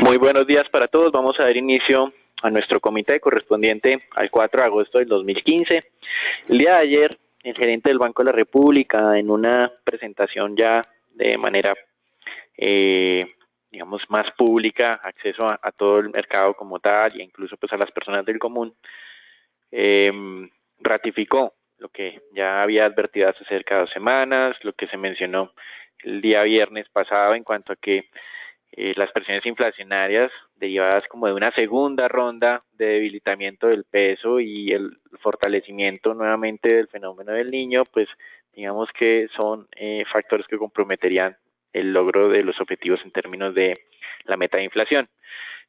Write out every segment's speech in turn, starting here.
Muy buenos días para todos. Vamos a dar inicio a nuestro comité correspondiente al 4 de agosto del 2015. El día de ayer, el gerente del Banco de la República, en una presentación ya de manera, digamos, más pública, acceso a todo el mercado como tal, e incluso pues a las personas del común, ratificó lo que ya había advertido hace cerca de 2 semanas, lo que se mencionó el día viernes pasado en cuanto a que las presiones inflacionarias derivadas como de una segunda ronda de debilitamiento del peso y el fortalecimiento nuevamente del fenómeno del niño, pues digamos que son factores que comprometerían el logro de los objetivos en términos de la meta de inflación.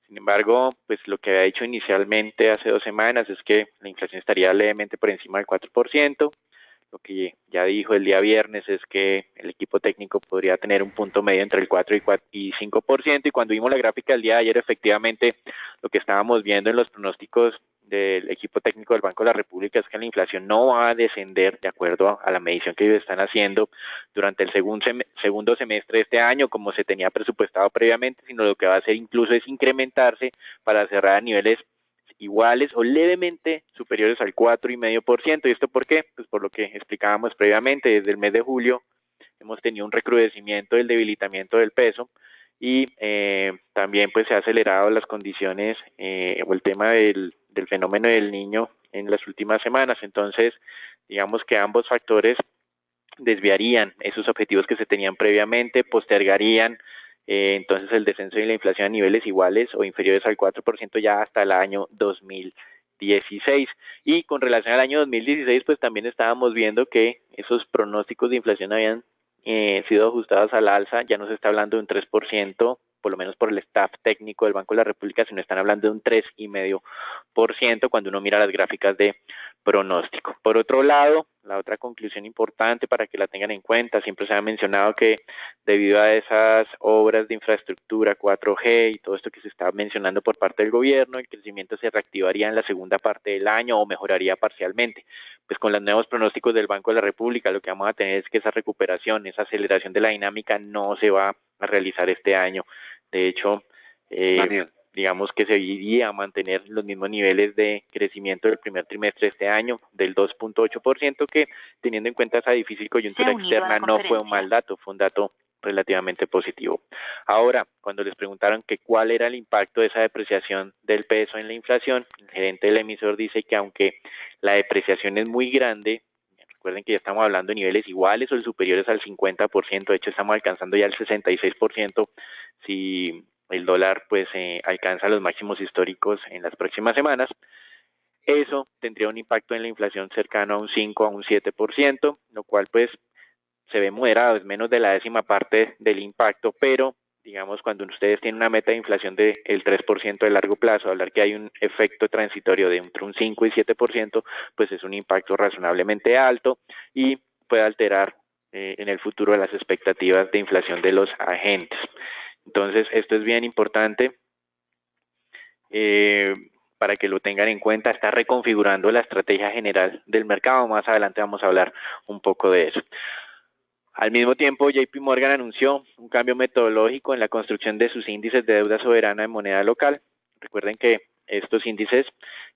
Sin embargo, pues lo que había dicho inicialmente hace 2 semanas es que la inflación estaría levemente por encima del 4%. Lo que ya dijo el día viernes es que el equipo técnico podría tener un punto medio entre el 4 y 5%, y cuando vimos la gráfica del día de ayer, efectivamente, lo que estábamos viendo en los pronósticos del equipo técnico del Banco de la República es que la inflación no va a descender de acuerdo a la medición que ellos están haciendo durante el segundo semestre de este año, como se tenía presupuestado previamente, sino lo que va a hacer incluso es incrementarse para cerrar a niveles iguales o levemente superiores al 4,5%. ¿Y esto por qué? Pues por lo que explicábamos previamente, desde el mes de julio hemos tenido un recrudecimiento del debilitamiento del peso y también pues se ha acelerado las condiciones o el tema del fenómeno del niño en las últimas semanas. Entonces, digamos que ambos factores desviarían esos objetivos que se tenían previamente, postergarían entonces el descenso de la inflación a niveles iguales o inferiores al 4% ya hasta el año 2016. Y con relación al año 2016, pues también estábamos viendo que esos pronósticos de inflación habían sido ajustados al alza. Ya no se está hablando de un 3%, por lo menos por el staff técnico del Banco de la República, sino están hablando de un 3,5% cuando uno mira las gráficas de pronóstico. Por otro lado, la otra conclusión importante para que la tengan en cuenta, siempre se ha mencionado que debido a esas obras de infraestructura 4G y todo esto que se está mencionando por parte del gobierno, el crecimiento se reactivaría en la segunda parte del año o mejoraría parcialmente. Pues con los nuevos pronósticos del Banco de la República, lo que vamos a tener es que esa recuperación, esa aceleración de la dinámica no se va a realizar este año. De hecho, digamos que se iría a mantener los mismos niveles de crecimiento del primer trimestre de este año, del 2,8%, que teniendo en cuenta esa difícil coyuntura externa no fue un mal dato, fue un dato relativamente positivo. Ahora, cuando les preguntaron que cuál era el impacto de esa depreciación del peso en la inflación, el gerente del emisor dice que aunque la depreciación es muy grande, recuerden que ya estamos hablando de niveles iguales o superiores al 50%, de hecho estamos alcanzando ya el 66% si el dólar pues alcanza los máximos históricos en las próximas semanas. Eso tendría un impacto en la inflación cercano a un 5 a un 7%, lo cual pues se ve moderado, es menos de la décima parte del impacto, pero digamos cuando ustedes tienen una meta de inflación del 3% de largo plazo, hablar que hay un efecto transitorio de entre un 5 y 7%, pues es un impacto razonablemente alto y puede alterar en el futuro las expectativas de inflación de los agentes. Entonces, esto es bien importante para que lo tengan en cuenta. Está reconfigurando la estrategia general del mercado. Más adelante vamos a hablar un poco de eso. Al mismo tiempo, JP Morgan anunció un cambio metodológico en la construcción de sus índices de deuda soberana en moneda local. Recuerden que estos índices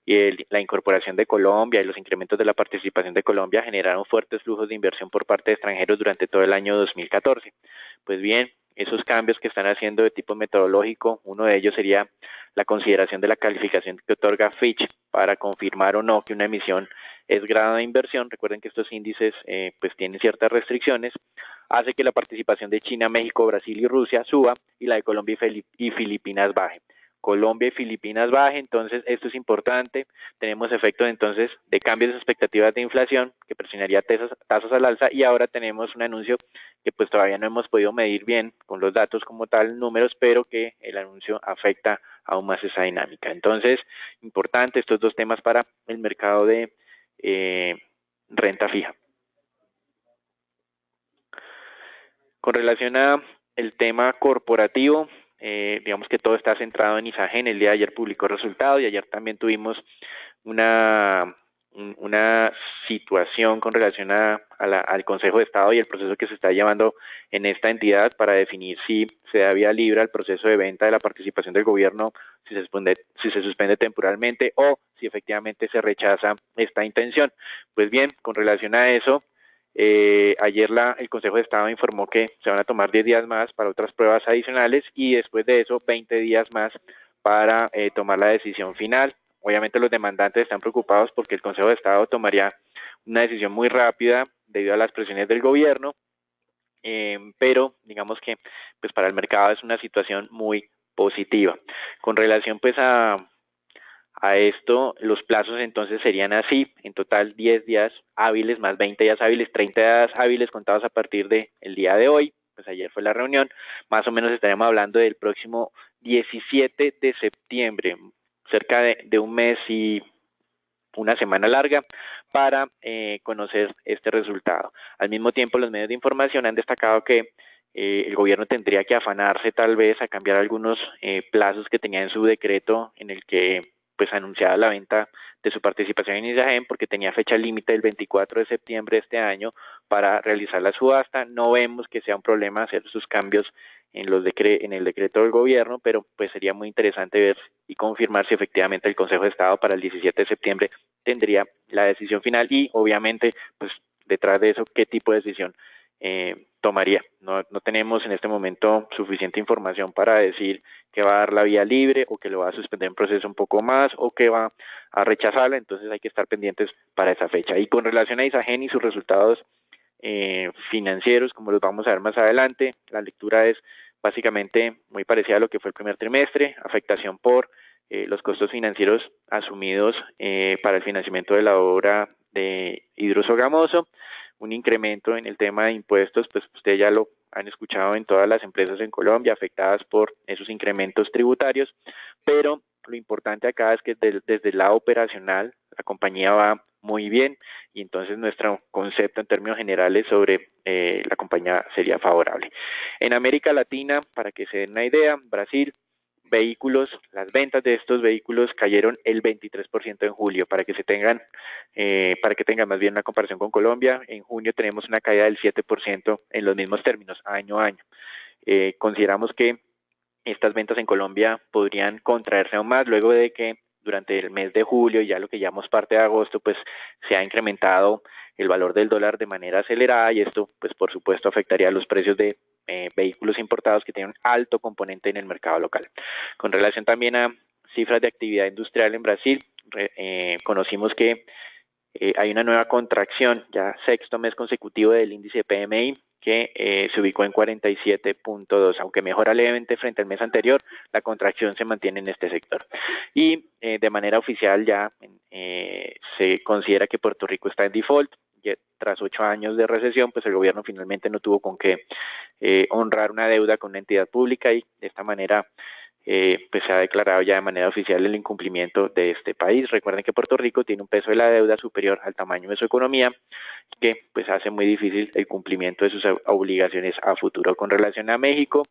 y la incorporación de Colombia y los incrementos de la participación de Colombia generaron fuertes flujos de inversión por parte de extranjeros durante todo el año 2014. Pues bien, esos cambios que están haciendo de tipo metodológico, uno de ellos sería la consideración de la calificación que otorga Fitch para confirmar o no que una emisión es grado de inversión. Recuerden que estos índices pues tienen ciertas restricciones, hace que la participación de China, México, Brasil y Rusia suba y la de Colombia y Filipinas baje. Colombia y Filipinas baje, entonces esto es importante. Tenemos efectos entonces de cambios de expectativas de inflación que presionaría tasas al alza, y ahora tenemos un anuncio que pues todavía no hemos podido medir bien con los datos como tal, números, pero que el anuncio afecta aún más esa dinámica. Entonces, importante estos dos temas para el mercado de renta fija. Con relación a el tema corporativo, digamos que todo está centrado en Isagen. El día de ayer publicó resultados y ayer también tuvimos una una situación con relación al Consejo de Estado y el proceso que se está llevando en esta entidad para definir si se da vía libre al proceso de venta de la participación del gobierno, si se suspende temporalmente o si efectivamente se rechaza esta intención. Pues bien, con relación a eso, ayer el Consejo de Estado informó que se van a tomar 10 días más para otras pruebas adicionales y después de eso 20 días más para tomar la decisión final. Obviamente los demandantes están preocupados porque el Consejo de Estado tomaría una decisión muy rápida debido a las presiones del gobierno, pero digamos que pues para el mercado es una situación muy positiva. Con relación pues a esto, los plazos entonces serían así, en total 10 días hábiles más 20 días hábiles, 30 días hábiles contados a partir del día de hoy, pues ayer fue la reunión, más o menos estaríamos hablando del próximo 17 de septiembre, cerca de un mes y una semana larga para conocer este resultado. Al mismo tiempo, los medios de información han destacado que el gobierno tendría que afanarse tal vez a cambiar algunos plazos que tenía en su decreto en el que pues anunciaba la venta de su participación en ISAGEN porque tenía fecha límite el 24 de septiembre de este año para realizar la subasta. No vemos que sea un problema hacer sus cambios en el decreto del gobierno, pero pues sería muy interesante ver y confirmar si efectivamente el Consejo de Estado para el 17 de septiembre tendría la decisión final y obviamente pues detrás de eso qué tipo de decisión tomaría. No tenemos en este momento suficiente información para decir que va a dar la vía libre o que lo va a suspender en proceso un poco más o que va a rechazarla, entonces hay que estar pendientes para esa fecha. Y con relación a ISAGEN y sus resultados financieros, como los vamos a ver más adelante, la lectura es básicamente muy parecida a lo que fue el primer trimestre, afectación por los costos financieros asumidos para el financiamiento de la obra de Hidrosogamoso, un incremento en el tema de impuestos, pues ustedes ya lo han escuchado en todas las empresas en Colombia afectadas por esos incrementos tributarios, pero lo importante acá es que desde el lado operacional la compañía va muy bien y entonces nuestro concepto en términos generales sobre la compañía sería favorable. En América Latina, para que se den una idea, Brasil, vehículos, las ventas de estos vehículos cayeron el 23% en julio, para que tengan más bien una comparación con Colombia. En junio tenemos una caída del 7% en los mismos términos, año a año. Consideramos que estas ventas en Colombia podrían contraerse aún más luego de que durante el mes de julio, ya lo que llamamos parte de agosto, pues se ha incrementado el valor del dólar de manera acelerada y esto, pues por supuesto, afectaría a los precios de vehículos importados que tienen un alto componente en el mercado local. Con relación también a cifras de actividad industrial en Brasil, conocimos que hay una nueva contracción, ya sexto mes consecutivo del índice PMI, que se ubicó en 47.2, aunque mejora levemente frente al mes anterior, la contracción se mantiene en este sector. Y de manera oficial ya se considera que Puerto Rico está en default, y tras 8 años de recesión, pues el gobierno finalmente no tuvo con qué honrar una deuda con una entidad pública y de esta manera pues se ha declarado ya de manera oficial el incumplimiento de este país. Recuerden que Puerto Rico tiene un peso de la deuda superior al tamaño de su economía, que pues hace muy difícil el cumplimiento de sus obligaciones a futuro. Con relación a México,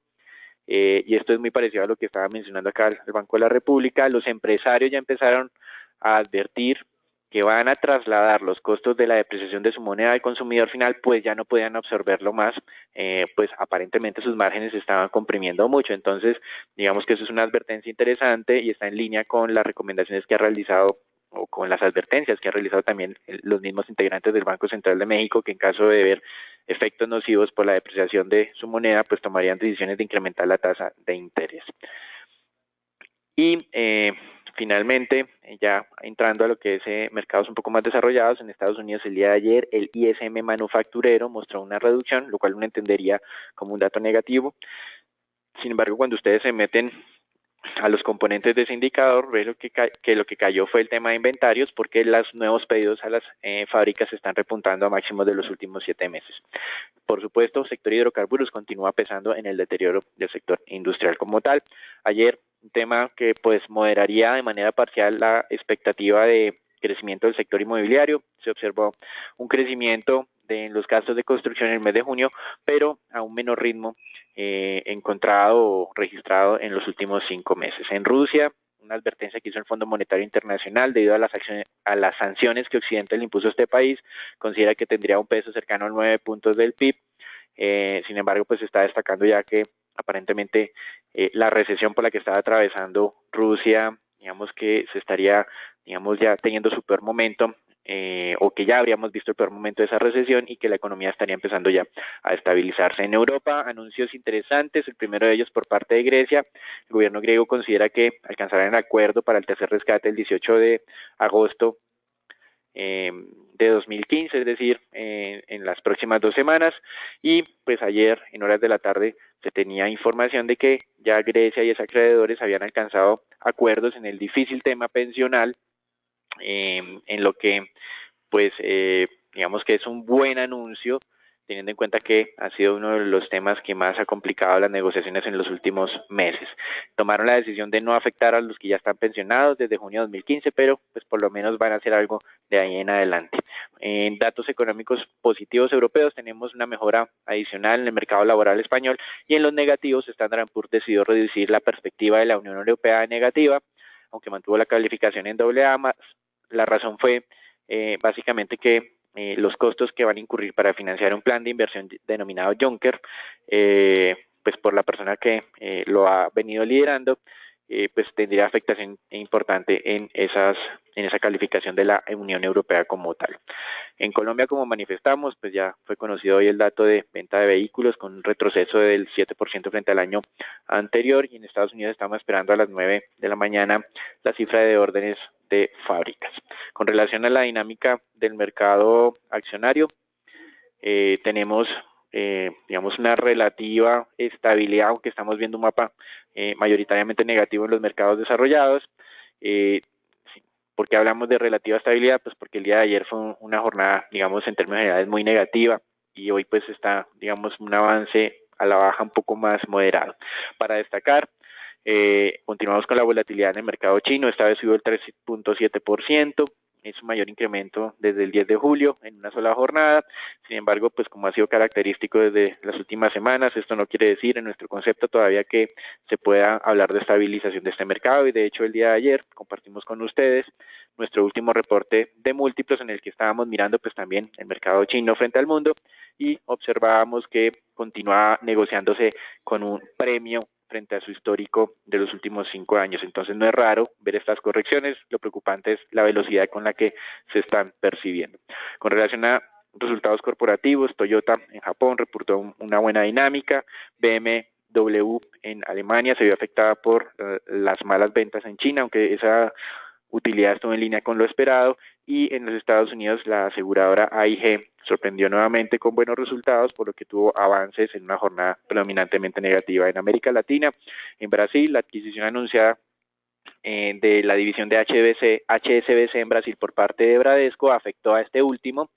y esto es muy parecido a lo que estaba mencionando acá el Banco de la República, los empresarios ya empezaron a advertir que van a trasladar los costos de la depreciación de su moneda al consumidor final, pues ya no podían absorberlo más, pues aparentemente sus márgenes se estaban comprimiendo mucho. Entonces, digamos que eso es una advertencia interesante y está en línea con las recomendaciones que ha realizado o con las advertencias que han realizado también los mismos integrantes del Banco Central de México, que en caso de ver efectos nocivos por la depreciación de su moneda, pues tomarían decisiones de incrementar la tasa de interés. Y finalmente, ya entrando a lo que es mercados un poco más desarrollados, en Estados Unidos el día de ayer el ISM manufacturero mostró una reducción, lo cual uno entendería como un dato negativo. Sin embargo, cuando ustedes se meten a los componentes de ese indicador, ve que lo que cayó fue el tema de inventarios, porque los nuevos pedidos a las fábricas están repuntando a máximos de los últimos 7 meses. Por supuesto, el sector hidrocarburos continúa pesando en el deterioro del sector industrial como tal. Ayer, un tema que pues moderaría de manera parcial la expectativa de crecimiento del sector inmobiliario. Se observó un crecimiento en los gastos de construcción en el mes de junio, pero a un menor ritmo encontrado o registrado en los últimos 5 meses. En Rusia, una advertencia que hizo el Fondo Monetario Internacional debido a las sanciones que Occidente le impuso a este país. Considera que tendría un peso cercano a 9 puntos del PIB. Sin embargo, pues se está destacando ya que aparentemente la recesión por la que estaba atravesando Rusia, digamos que se estaría, digamos, ya teniendo su peor momento, o que ya habríamos visto el peor momento de esa recesión y que la economía estaría empezando ya a estabilizarse. En Europa, anuncios interesantes, el primero de ellos por parte de Grecia. El gobierno griego considera que alcanzarán el acuerdo para el tercer rescate el 18 de agosto de 2015, es decir, en las próximas 2 semanas. Y pues ayer, en horas de la tarde, se tenía información de que ya Grecia y sus acreedores habían alcanzado acuerdos en el difícil tema pensional, en lo que pues digamos que es un buen anuncio, teniendo en cuenta que ha sido uno de los temas que más ha complicado las negociaciones en los últimos meses. Tomaron la decisión de no afectar a los que ya están pensionados desde junio de 2015, pero pues por lo menos van a hacer algo de ahí en adelante. En datos económicos positivos europeos tenemos una mejora adicional en el mercado laboral español, y en los negativos Standard & Poor's decidió reducir la perspectiva de la Unión Europea negativa, aunque mantuvo la calificación en AA+. La razón fue básicamente que los costos que van a incurrir para financiar un plan de inversión denominado Juncker, pues por la persona que lo ha venido liderando, pues tendría afectación importante en esa calificación de la Unión Europea como tal. En Colombia, como manifestamos, pues ya fue conocido hoy el dato de venta de vehículos con un retroceso del 7% frente al año anterior, y en Estados Unidos estamos esperando a las 9 de la mañana la cifra de órdenes de fábricas. Con relación a la dinámica del mercado accionario, tenemos digamos una relativa estabilidad, aunque estamos viendo un mapa mayoritariamente negativo en los mercados desarrollados. ¿Por qué hablamos de relativa estabilidad? Pues porque el día de ayer fue una jornada, digamos, en términos generales muy negativa, y hoy pues está, digamos, un avance a la baja un poco más moderado. Para destacar, continuamos con la volatilidad en el mercado chino. Esta vez subió el 3.7%, es su mayor incremento desde el 10 de julio en una sola jornada. Sin embargo, pues como ha sido característico desde las últimas semanas, esto no quiere decir en nuestro concepto todavía que se pueda hablar de estabilización de este mercado, y de hecho el día de ayer compartimos con ustedes nuestro último reporte de múltiplos, en el que estábamos mirando pues también el mercado chino frente al mundo, y observábamos que continúa negociándose con un premio frente a su histórico de los últimos 5 años. Entonces no es raro ver estas correcciones, lo preocupante es la velocidad con la que se están percibiendo. Con relación a resultados corporativos, Toyota en Japón reportó una buena dinámica, BMW en Alemania se vio afectada por las malas ventas en China, aunque esa utilidad estuvo en línea con lo esperado, y en los Estados Unidos la aseguradora AIG sorprendió nuevamente con buenos resultados, por lo que tuvo avances en una jornada predominantemente negativa. En América Latina, en Brasil, la adquisición anunciada de la división de HSBC en Brasil por parte de Bradesco afectó a este último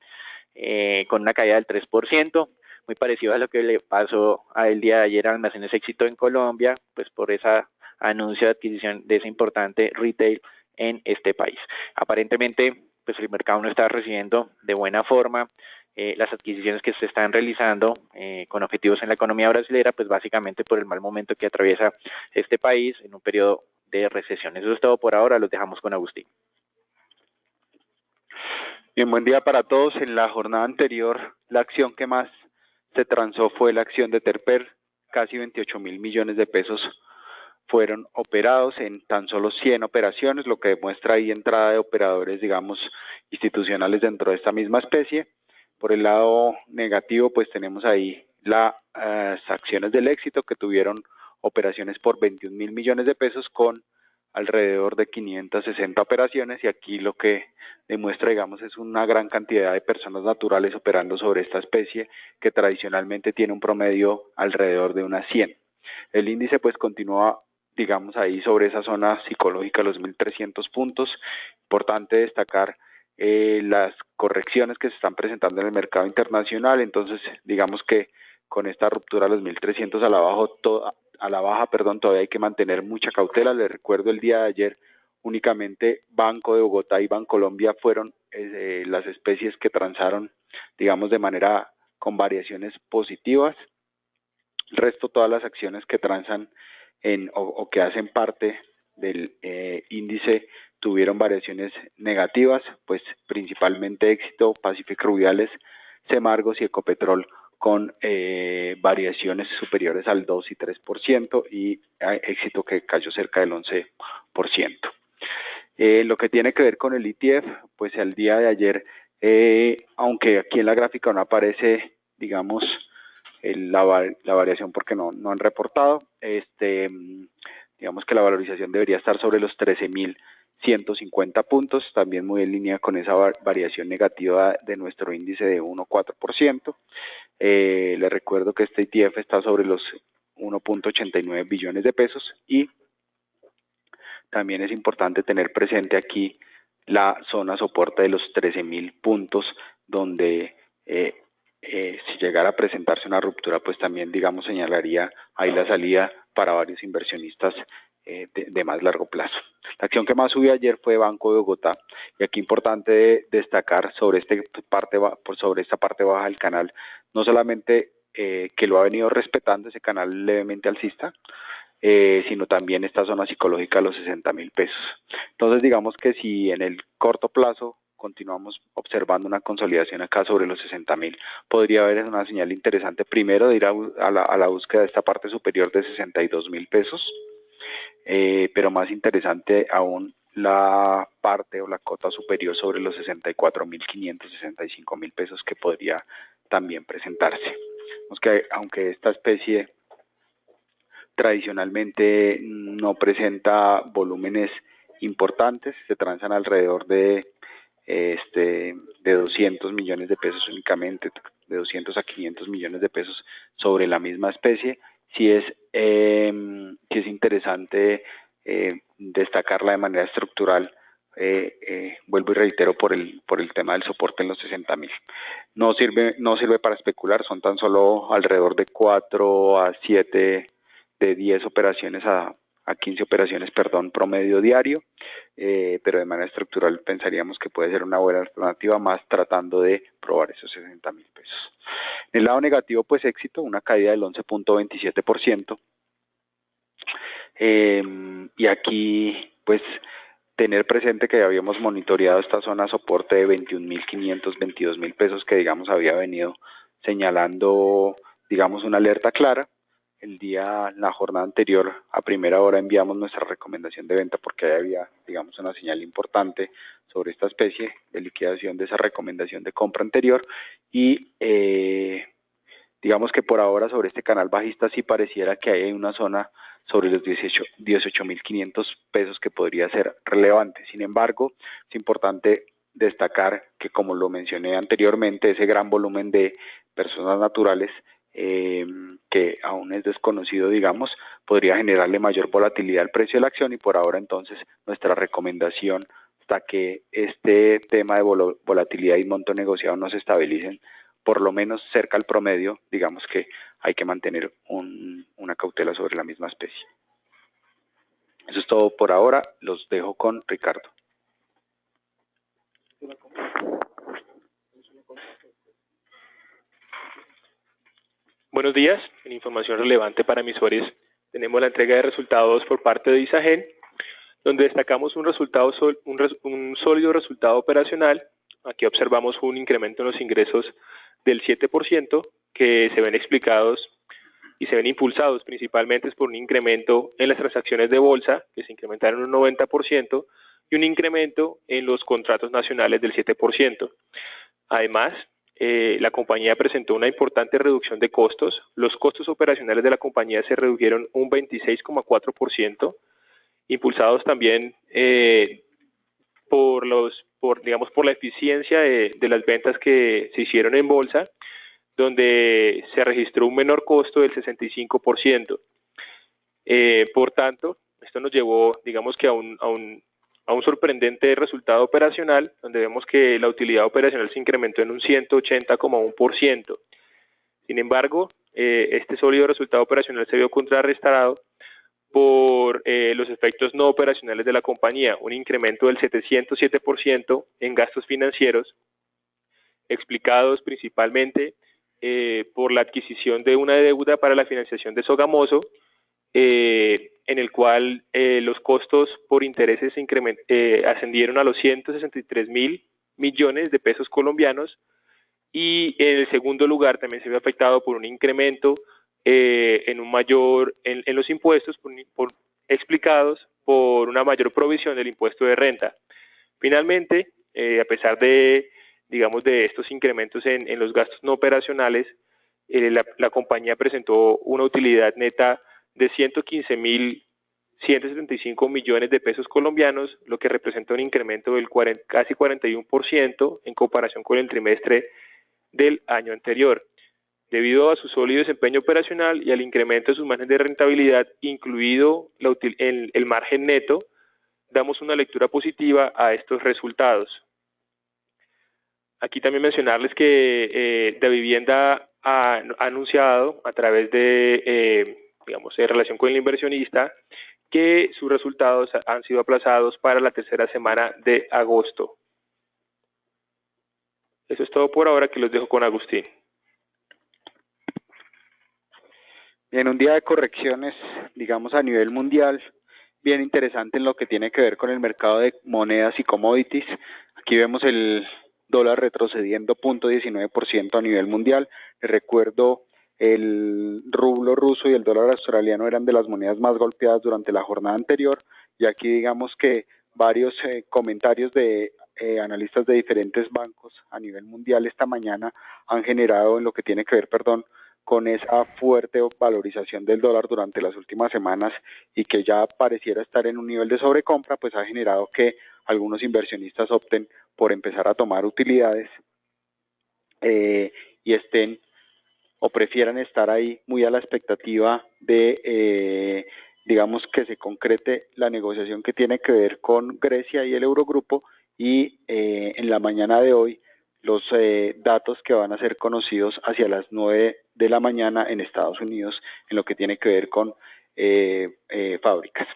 con una caída del 3%, muy parecido a lo que le pasó el día de ayer a Almacenes Éxito en Colombia, pues por esa anuncio de adquisición de ese importante retail en este país. Aparentemente, pues el mercado no está recibiendo de buena forma las adquisiciones que se están realizando con objetivos en la economía brasileña, pues básicamente por el mal momento que atraviesa este país en un periodo de recesión. Eso es todo por ahora, los dejamos con Agustín. Bien, buen día para todos. En la jornada anterior, la acción que más se transó fue la acción de Terper, casi 28.000 millones de pesos fueron operados en tan solo 100 operaciones, lo que demuestra ahí entrada de operadores, digamos, institucionales dentro de esta misma especie. Por el lado negativo, pues tenemos ahí las acciones del Éxito, que tuvieron operaciones por 21.000 millones de pesos con alrededor de 560 operaciones, y aquí lo que demuestra, digamos, es una gran cantidad de personas naturales operando sobre esta especie, que tradicionalmente tiene un promedio alrededor de unas 100. El índice pues continúa, digamos, ahí sobre esa zona psicológica, los 1.300 puntos. Importante destacar las correcciones que se están presentando en el mercado internacional. Entonces, digamos que con esta ruptura a los 1.300 a la baja, todavía hay que mantener mucha cautela. Les recuerdo, el día de ayer únicamente Banco de Bogotá y Bancolombia fueron las especies que transaron, digamos, de manera con variaciones positivas. El resto, todas las acciones que transan o que hacen parte del índice tuvieron variaciones negativas, pues principalmente Éxito, Pacific Rubiales, Semargos y Ecopetrol con variaciones superiores al 2 y 3% y Éxito que cayó cerca del 11%. Lo que tiene que ver con el ETF, pues el día de ayer, aunque aquí en la gráfica no aparece, digamos, la variación porque no han reportado, digamos que la valorización debería estar sobre los 13.150 puntos, también muy en línea con esa variación negativa de nuestro índice de 1,4%. Les recuerdo que este ETF está sobre los 1.89 billones de pesos y también es importante tener presente aquí la zona soporte de los 13.000 puntos, donde si llegara a presentarse una ruptura, pues también, digamos, señalaría ahí la salida para varios inversionistas de más largo plazo. La acción que más subió ayer fue Banco de Bogotá, y aquí importante destacar sobre esta parte baja del canal, no solamente que lo ha venido respetando ese canal levemente alcista, sino también esta zona psicológica de los 60.000 pesos. Entonces digamos que si en el corto plazo continuamos observando una consolidación acá sobre los 60.000, podría haber una señal interesante primero de ir a la búsqueda de esta parte superior de 62.000 pesos, pero más interesante aún la parte o la cota superior sobre los 64.500, 65.000 pesos que podría también presentarse. Aunque esta especie tradicionalmente no presenta volúmenes importantes, se transan alrededor de 200 millones de pesos únicamente, de 200 a 500 millones de pesos sobre la misma especie. Sí es interesante destacarla de manera estructural, vuelvo y reitero por el tema del soporte en los 60.000. No sirve para especular, son tan solo alrededor de 4 a 7 de 10 operaciones a 15 operaciones, promedio diario, pero de manera estructural pensaríamos que puede ser una buena alternativa, más tratando de probar esos 60.000 pesos. En el lado negativo, pues Éxito, una caída del 11.27%, y aquí, pues, tener presente que habíamos monitoreado esta zona soporte de 21.500, 22.000 pesos que, digamos, había venido señalando, digamos, una alerta clara. La jornada anterior, a primera hora, enviamos nuestra recomendación de venta porque ahí había, digamos, una señal importante sobre esta especie de liquidación de esa recomendación de compra anterior y digamos que por ahora sobre este canal bajista sí pareciera que hay una zona sobre los 18.500 pesos que podría ser relevante. Sin embargo, es importante destacar que, como lo mencioné anteriormente, ese gran volumen de personas naturales que aún es desconocido, digamos, podría generarle mayor volatilidad al precio de la acción, y por ahora entonces nuestra recomendación, hasta que este tema de volatilidad y monto negociado no se estabilicen por lo menos cerca al promedio, digamos que hay que mantener una cautela sobre la misma especie. Eso es todo por ahora, los dejo con Ricardo. Buenos días. En información relevante para emisores tenemos la entrega de resultados por parte de Isagen, donde destacamos un sólido resultado operacional. Aquí observamos un incremento en los ingresos del 7%, que se ven explicados y se ven impulsados principalmente por un incremento en las transacciones de bolsa, que se incrementaron un 90%, y un incremento en los contratos nacionales del 7%. Además, la compañía presentó una importante reducción de costos. Los costos operacionales de la compañía se redujeron un 26,4%, impulsados también por la eficiencia de las ventas que se hicieron en bolsa, donde se registró un menor costo del 65%. Por tanto, esto nos llevó, digamos que a un sorprendente resultado operacional, donde vemos que la utilidad operacional se incrementó en un 180,1%. Sin embargo, este sólido resultado operacional se vio contrarrestado por los efectos no operacionales de la compañía, un incremento del 707% en gastos financieros, explicados principalmente por la adquisición de una deuda para la financiación de Sogamoso, en en el cual los costos por intereses ascendieron a los 163.000 millones de pesos colombianos, y en el segundo lugar también se ve afectado por un incremento en los impuestos explicados por una mayor provisión del impuesto de renta. Finalmente, a pesar de estos incrementos en los gastos no operacionales, la compañía presentó una utilidad neta de 115.175 millones de pesos colombianos, lo que representa un incremento del casi 41% en comparación con el trimestre del año anterior. Debido a su sólido desempeño operacional y al incremento de sus márgenes de rentabilidad, incluido el margen neto, damos una lectura positiva a estos resultados. Aquí también mencionarles que Davivienda ha anunciado a través de, en relación con el inversionista, que sus resultados han sido aplazados para la tercera semana de agosto. Eso es todo por ahora, que los dejo con Agustín. En un día de correcciones, digamos a nivel mundial, bien interesante en lo que tiene que ver con el mercado de monedas y commodities. Aquí vemos el dólar retrocediendo 0.19% a nivel mundial. Les recuerdo, el rublo ruso y el dólar australiano eran de las monedas más golpeadas durante la jornada anterior, y aquí digamos que varios comentarios de analistas de diferentes bancos a nivel mundial esta mañana han generado en lo que tiene que ver, con esa fuerte valorización del dólar durante las últimas semanas, y que ya pareciera estar en un nivel de sobrecompra, pues ha generado que algunos inversionistas opten por empezar a tomar utilidades y estén o prefieran estar ahí muy a la expectativa de, digamos, que se concrete la negociación que tiene que ver con Grecia y el Eurogrupo, y en la mañana de hoy los datos que van a ser conocidos hacia las 9 de la mañana en Estados Unidos en lo que tiene que ver con fábricas.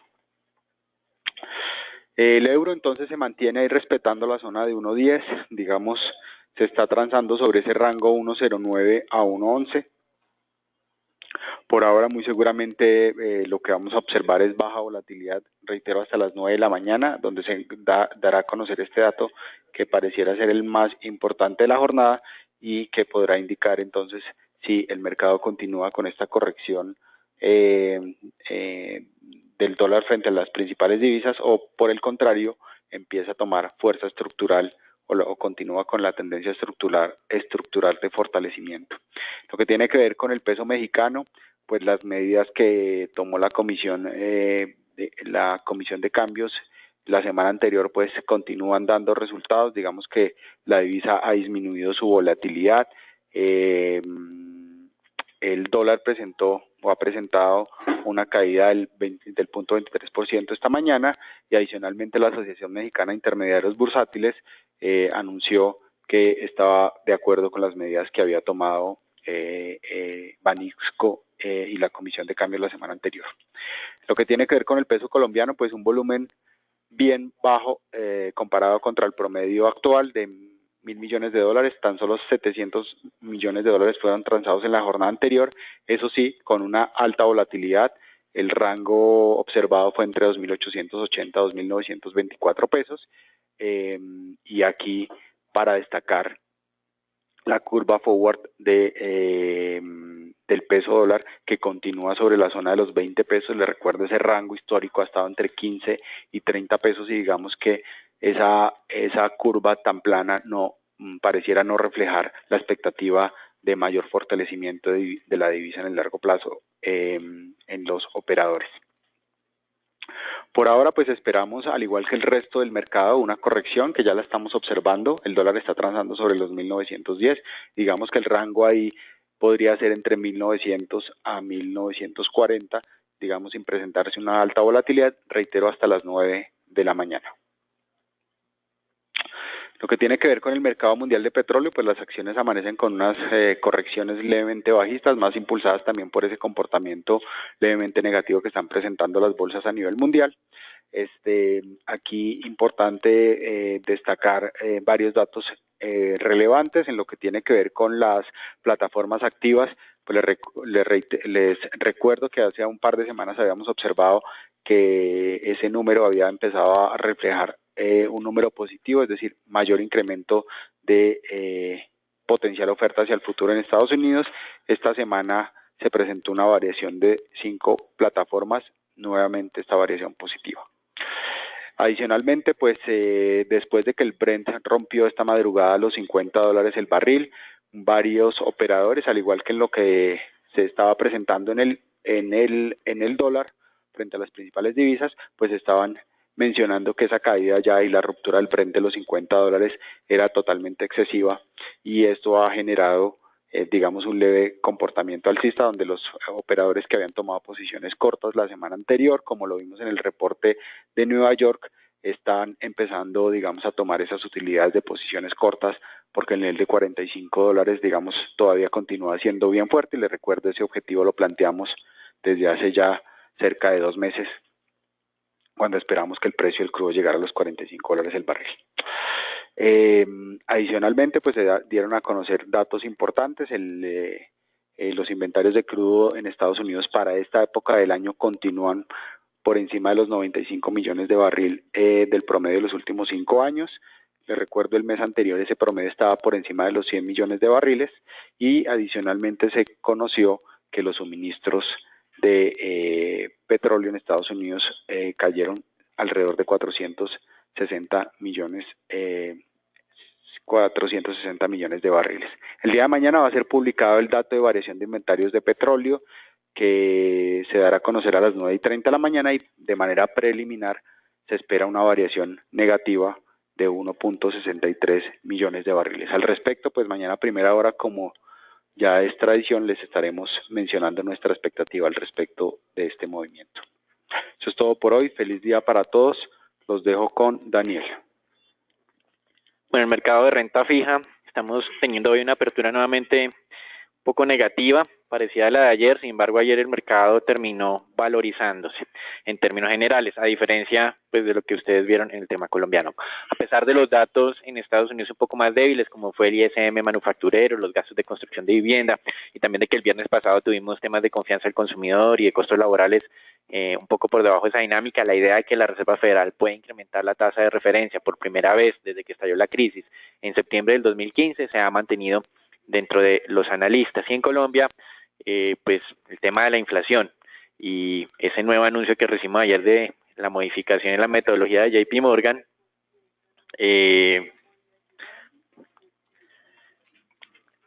El euro entonces se mantiene ahí respetando la zona de 1.10, digamos, se está transando sobre ese rango 1.09 a 1.11. Por ahora muy seguramente lo que vamos a observar es baja volatilidad, reitero, hasta las 9 de la mañana, donde se dará a conocer este dato que pareciera ser el más importante de la jornada y que podrá indicar entonces si el mercado continúa con esta corrección del dólar frente a las principales divisas, o por el contrario empieza a tomar fuerza estructural o continúa con la tendencia estructural de fortalecimiento. Lo que tiene que ver con el peso mexicano, pues las medidas que tomó la comisión de cambios la semana anterior pues continúan dando resultados. Digamos que la divisa ha disminuido su volatilidad, el dólar ha presentado una caída del 0.23% esta mañana, y adicionalmente la Asociación Mexicana de Intermediarios Bursátiles anunció que estaba de acuerdo con las medidas que había tomado Banixco y la Comisión de Cambios la semana anterior. Lo que tiene que ver con el peso colombiano, pues un volumen bien bajo comparado contra el promedio actual de 1.000 millones de dólares. Tan solo 700 millones de dólares fueron transados en la jornada anterior, eso sí, con una alta volatilidad. El rango observado fue entre 2.880 a 2.924 pesos. Y aquí, para destacar la curva forward del peso dólar, que continúa sobre la zona de los 20 pesos. Les recuerdo, ese rango histórico ha estado entre 15 y 30 pesos, y digamos que esa curva tan plana pareciera no reflejar la expectativa de mayor fortalecimiento de la divisa en el largo plazo en los operadores. Por ahora pues esperamos, al igual que el resto del mercado, una corrección que ya la estamos observando. El dólar está transando sobre los 1.910, digamos que el rango ahí podría ser entre 1.900 a 1.940, digamos, sin presentarse una alta volatilidad, reitero, hasta las 9 de la mañana. Lo que tiene que ver con el mercado mundial de petróleo, pues las acciones amanecen con unas correcciones levemente bajistas, más impulsadas también por ese comportamiento levemente negativo que están presentando las bolsas a nivel mundial. Aquí importante destacar varios datos relevantes en lo que tiene que ver con las plataformas activas. Pues les recuerdo que hace un par de semanas habíamos observado que ese número había empezado a reflejar un número positivo, es decir, mayor incremento de potencial oferta hacia el futuro en Estados Unidos. Esta semana se presentó una variación de 5 plataformas, nuevamente esta variación positiva. Adicionalmente, pues después de que el Brent rompió esta madrugada los $50 el barril, varios operadores, al igual que en lo que se estaba presentando en el dólar frente a las principales divisas, pues estaban mencionando que esa caída ya y la ruptura del Brent de los $50 era totalmente excesiva, y esto ha generado digamos un leve comportamiento alcista, donde los operadores que habían tomado posiciones cortas la semana anterior, como lo vimos en el reporte de Nueva York, están empezando, digamos, a tomar esas utilidades de posiciones cortas, porque el nivel de $45, digamos, todavía continúa siendo bien fuerte, y les recuerdo, ese objetivo lo planteamos desde hace ya cerca de 2 meses, cuando esperamos que el precio del crudo llegara a los $45 el barril. Adicionalmente, pues se dieron a conocer datos importantes. Los inventarios de crudo en Estados Unidos para esta época del año continúan por encima de los 95 millones de barril del promedio de los últimos 5 años. Les recuerdo, el mes anterior ese promedio estaba por encima de los 100 millones de barriles, y adicionalmente se conoció que los suministros de petróleo en Estados Unidos cayeron alrededor de 460 millones de barriles. El día de mañana va a ser publicado el dato de variación de inventarios de petróleo, que se dará a conocer a las 9:30 de la mañana, y de manera preliminar se espera una variación negativa de 1.63 millones de barriles. Al respecto, pues mañana a primera hora, como ya es tradición, les estaremos mencionando nuestra expectativa al respecto de este movimiento. Eso es todo por hoy. Feliz día para todos. Los dejo con Daniel. Bueno, el mercado de renta fija, estamos teniendo hoy una apertura nuevamente un poco negativa, parecida a la de ayer. Sin embargo, ayer el mercado terminó valorizándose en términos generales, a diferencia pues de lo que ustedes vieron en el tema colombiano. A pesar de los datos en Estados Unidos un poco más débiles, como fue el ISM manufacturero, los gastos de construcción de vivienda, y también de que el viernes pasado tuvimos temas de confianza del consumidor y de costos laborales un poco por debajo de esa dinámica, la idea de que la Reserva Federal puede incrementar la tasa de referencia por primera vez desde que estalló la crisis en septiembre del 2015 se ha mantenido dentro de los analistas. Y en Colombia, pues el tema de la inflación y ese nuevo anuncio que recibimos ayer de la modificación en la metodología de JP Morgan,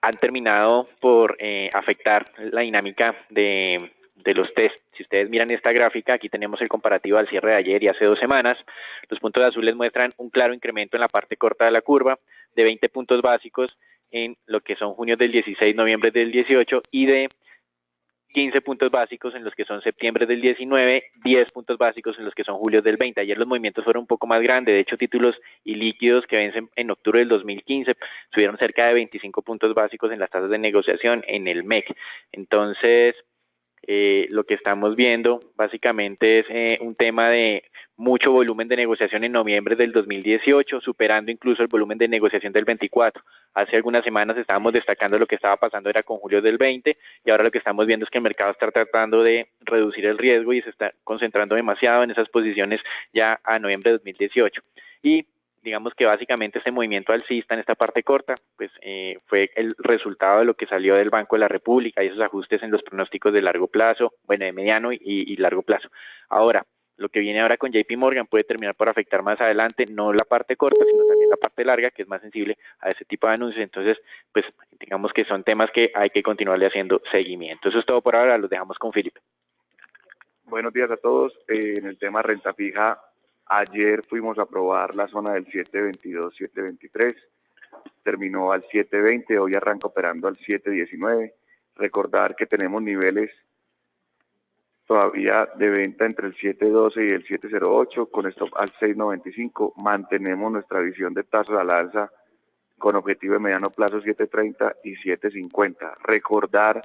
han terminado por afectar la dinámica de los test. Si ustedes miran esta gráfica, aquí tenemos el comparativo al cierre de ayer y hace 2 semanas. Los puntos azules muestran un claro incremento en la parte corta de la curva de 20 puntos básicos en lo que son junio del 16, noviembre del 18, y de 15 puntos básicos en los que son septiembre del 19, 10 puntos básicos en los que son julio del 20. Ayer los movimientos fueron un poco más grandes. De hecho, títulos y líquidos que vencen en octubre del 2015 subieron cerca de 25 puntos básicos en las tasas de negociación en el MEC. Entonces, lo que estamos viendo básicamente es un tema de mucho volumen de negociación en noviembre del 2018, superando incluso el volumen de negociación del 24. Hace algunas semanas estábamos destacando lo que estaba pasando era con julio del 20, y ahora lo que estamos viendo es que el mercado está tratando de reducir el riesgo y se está concentrando demasiado en esas posiciones ya a noviembre de 2018. Y digamos que básicamente este movimiento alcista en esta parte corta, pues fue el resultado de lo que salió del Banco de la República y esos ajustes en los pronósticos de largo plazo, bueno, de mediano y largo plazo. Ahora, lo que viene ahora con JP Morgan puede terminar por afectar más adelante, no la parte corta, sino también la parte larga, que es más sensible a ese tipo de anuncios. Entonces, pues digamos que son temas que hay que continuarle haciendo seguimiento. Eso es todo por ahora, los dejamos con Felipe. Buenos días a todos. En el tema renta fija, ayer fuimos a probar la zona del 7.22, 7.23, terminó al 7.20, hoy arranca operando al 7.19. Recordar que tenemos niveles todavía de venta entre el 7.12 y el 7.08, con stop al 6.95. Mantenemos nuestra visión de tasas al alza con objetivo de mediano plazo 7.30 y 7.50. Recordar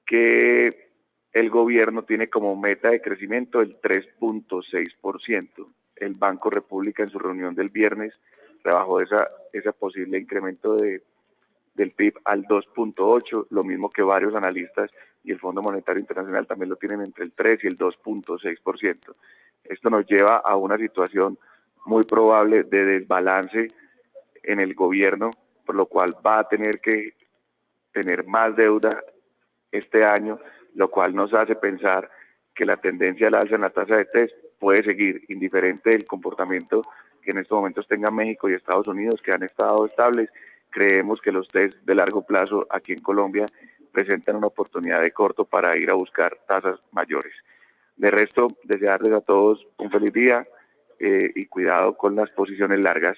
que el gobierno tiene como meta de crecimiento el 3.6%. El Banco República en su reunión del viernes rebajó esa posible incremento del PIB al 2.8%, lo mismo que varios analistas y el Fondo Monetario Internacional también lo tienen entre el 3 y el 2.6%. Esto nos lleva a una situación muy probable de desbalance en el gobierno, por lo cual va a tener que tener más deuda este año, lo cual nos hace pensar que la tendencia al alza en la tasa de test puede seguir, indiferente del comportamiento que en estos momentos tengan México y Estados Unidos, que han estado estables. Creemos que los test de largo plazo aquí en Colombia presentan una oportunidad de corto para ir a buscar tasas mayores. De resto, desearles a todos un feliz día y cuidado con las posiciones largas.